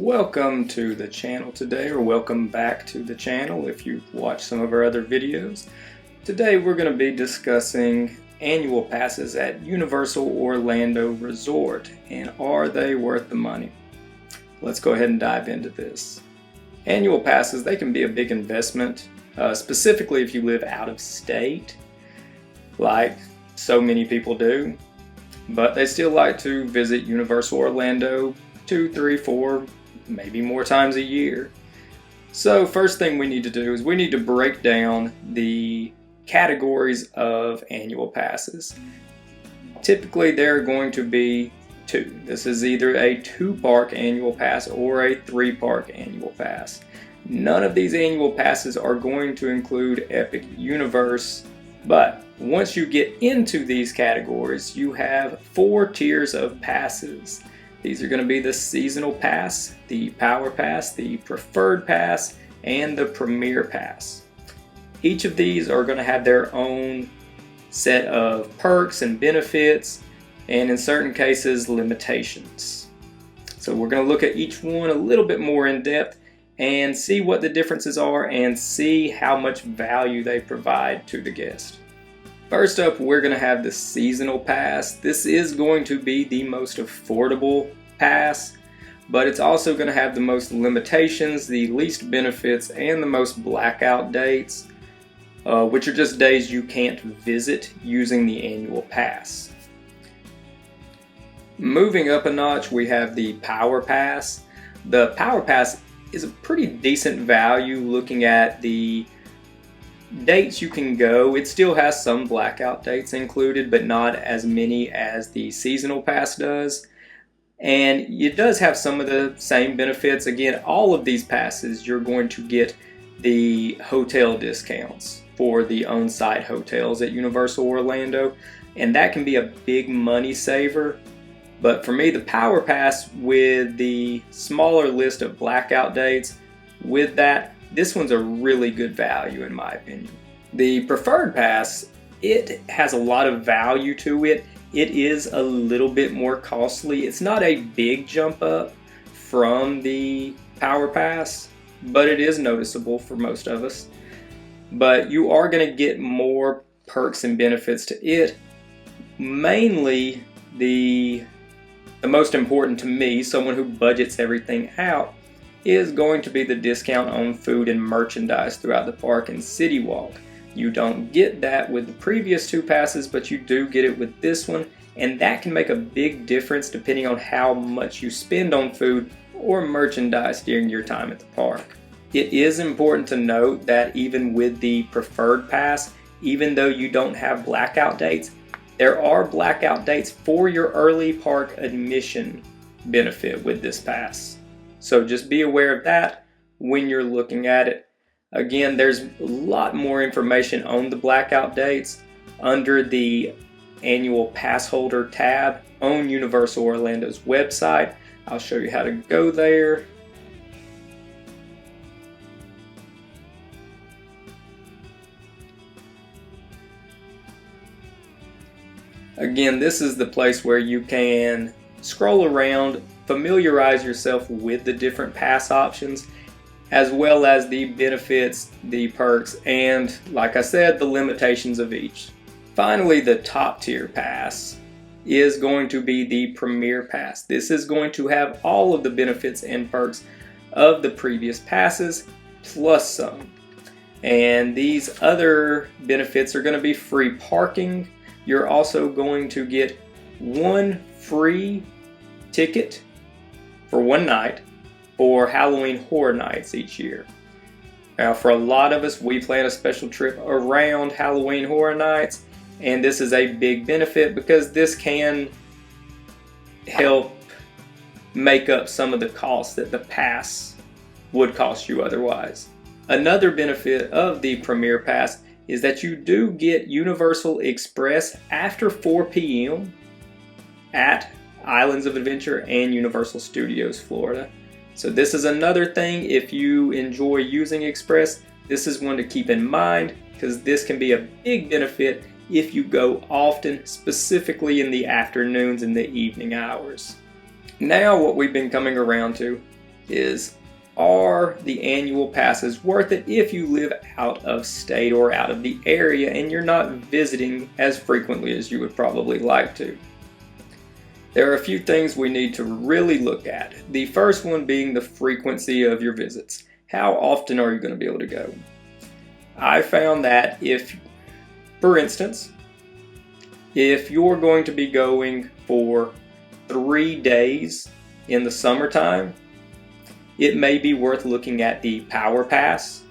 Welcome to the channel today, or welcome back to the channel if you've watched some of our other videos. Today we're going to be discussing annual passes at Universal Orlando Resort, and are they worth the money? Let's go ahead and dive into this. Annual passes, they can be a big investment, specifically if you live out of state, like so many people do, but they still like to visit Universal Orlando 2, 3, 4, maybe more times a year. So first thing we need to do is we need to break down the categories of annual passes. Typically there are going to be two. This is either a 2-park annual pass or a 3-park annual pass. None of these annual passes are going to include Epic Universe, but once you get into these categories, you have 4 tiers of passes. These are going to be the Seasonal Pass, the Power Pass, the Preferred Pass, and the Premier Pass. Each of these are going to have their own set of perks and benefits, and in certain cases, limitations. So we're going to look at each one a little bit more in depth and see what the differences are and see how much value they provide to the guest. First up, we're going to have the Seasonal Pass. This is going to be the most affordable pass, but it's also going to have the most limitations, the least benefits, and the most blackout dates, which are just days you can't visit using the annual pass. Moving up a notch, we have the Power Pass. The Power Pass is a pretty decent value looking at the dates you can go. It still has some blackout dates included, but not as many as the Seasonal Pass does. And it does have some of the same benefits. Again, all of these passes, you're going to get the hotel discounts for the on-site hotels at Universal Orlando, and that can be a big money saver. But for me, the Power Pass with the smaller list of blackout dates, with that, this one's a really good value in my opinion. The Preferred Pass, it has a lot of value to it. It is a little bit more costly. It's not a big jump up from the Power Pass, but it is noticeable for most of us. But you are going to get more perks and benefits to it. Mainly the most important to me, someone who budgets everything out, is going to be the discount on food and merchandise throughout the park and City Walk. You don't get that with the previous 2 passes, but you do get it with this one, and that can make a big difference depending on how much you spend on food or merchandise during your time at the park. It is important to note that even with the Preferred Pass, even though you don't have blackout dates, there are blackout dates for your early park admission benefit with this pass. So just be aware of that when you're looking at it. Again, there's a lot more information on the blackout dates under the annual pass holder tab on Universal Orlando's website. I'll show you how to go there. Again, this is the place where you can scroll around, familiarize yourself with the different pass options, as well as the benefits, the perks, and like I said, the limitations of each. Finally, the top tier pass is going to be the Premier Pass. This is going to have all of the benefits and perks of the previous passes, plus some. And these other benefits are going to be free parking. You're also going to get 1 free ticket for 1 night for Halloween Horror Nights each year. Now, for a lot of us, we plan a special trip around Halloween Horror Nights, and this is a big benefit because this can help make up some of the costs that the pass would cost you otherwise. Another benefit of the Premier Pass is that you do get Universal Express after 4 p.m. at Islands of Adventure and Universal Studios Florida. So this is another thing, if you enjoy using Express, this is one to keep in mind because this can be a big benefit if you go often, specifically in the afternoons and the evening hours. Now what we've been coming around to is, are the annual passes worth it if you live out of state or out of the area and you're not visiting as frequently as you would probably like to? There are a few things we need to really look at. The first one being the frequency of your visits. How often are you going to be able to go? I found that if, for instance, if you're going to be going for 3 days in the summertime, it may be worth looking at the Power Pass,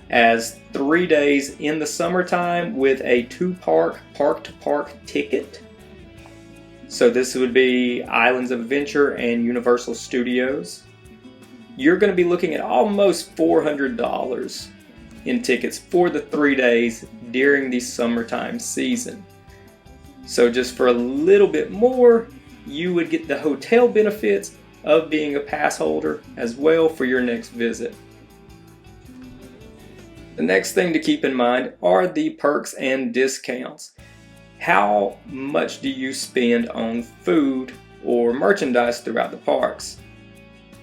as 3 days in the summertime with a 2-park, park-to-park ticket. So this would be Islands of Adventure and Universal Studios. You're going to be looking at almost $400 in tickets for the 3 days during the summertime season. So just for a little bit more, you would get the hotel benefits of being a pass holder as well for your next visit. The next thing to keep in mind are the perks and discounts. How much do you spend on food or merchandise throughout the parks?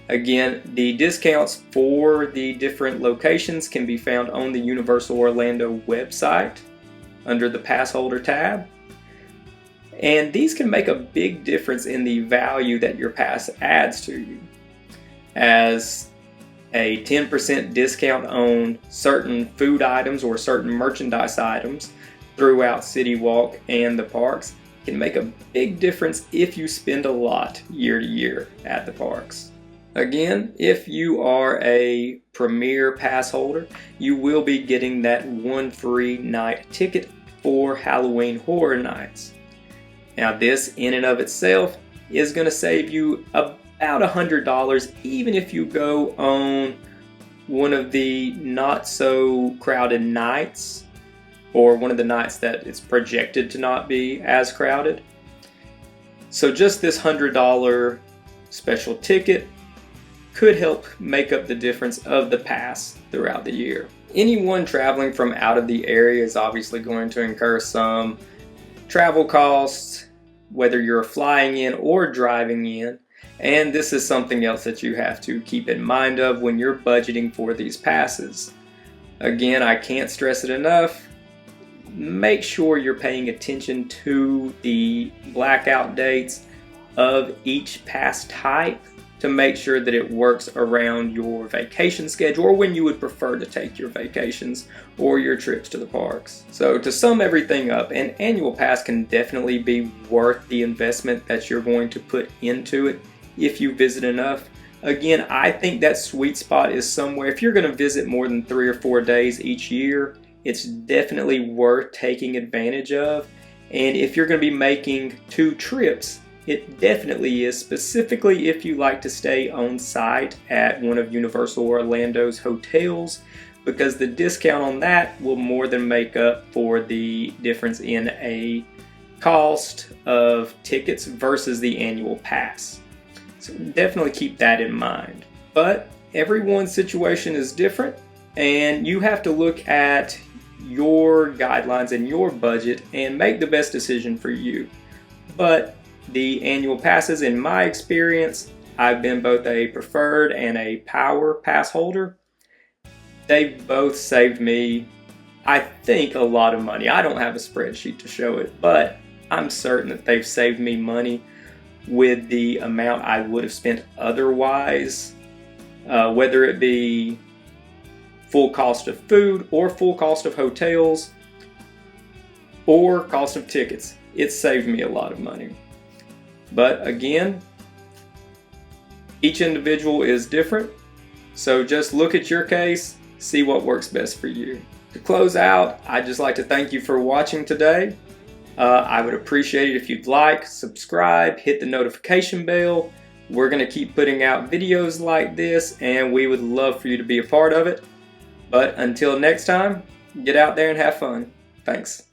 Again, the discounts for the different locations can be found on the Universal Orlando website under the Pass Holder tab. And these can make a big difference in the value that your pass adds to you, as a 10% discount on certain food items or certain merchandise items throughout City Walk and the parks can make a big difference if you spend a lot year to year at the parks. Again, if you are a Premier Pass holder, you will be getting that 1 free night ticket for Halloween Horror Nights. Now this in and of itself is going to save you about $100 even if you go on one of the not so crowded nights, or one of the nights that it's projected to not be as crowded. So just this $100 special ticket could help make up the difference of the pass throughout the year. Anyone traveling from out of the area is obviously going to incur some travel costs, whether you're flying in or driving in, and this is something else that you have to keep in mind of when you're budgeting for these passes. Again, I can't stress it enough. Make sure you're paying attention to the blackout dates of each pass type to make sure that it works around your vacation schedule or when you would prefer to take your vacations or your trips to the parks. So to sum everything up, an annual pass can definitely be worth the investment that you're going to put into it if you visit enough. Again, I think that sweet spot is somewhere, if you're going to visit more than 3 or 4 days each year, it's definitely worth taking advantage of. And if you're going to be making 2 trips, it definitely is, specifically if you like to stay on site at one of Universal Orlando's hotels, because the discount on that will more than make up for the difference in a cost of tickets versus the annual pass. So definitely keep that in mind. But everyone's situation is different, and you have to look at your guidelines and your budget and make the best decision for you. But the annual passes, in my experience, I've been both a preferred and a power pass holder. They've both saved me, I think, a lot of money. I don't have a spreadsheet to show it, but I'm certain that they've saved me money with the amount I would have spent otherwise, whether it be full cost of food or full cost of hotels or cost of tickets. It saved me a lot of money. But again, each individual is different, so just look at your case, see what works best for you. To close out, I'd just like to thank you for watching today. I would appreciate it if you'd like, subscribe, hit the notification bell. We're going to keep putting out videos like this, and we would love for you to be a part of it. But until next time, get out there and have fun. Thanks.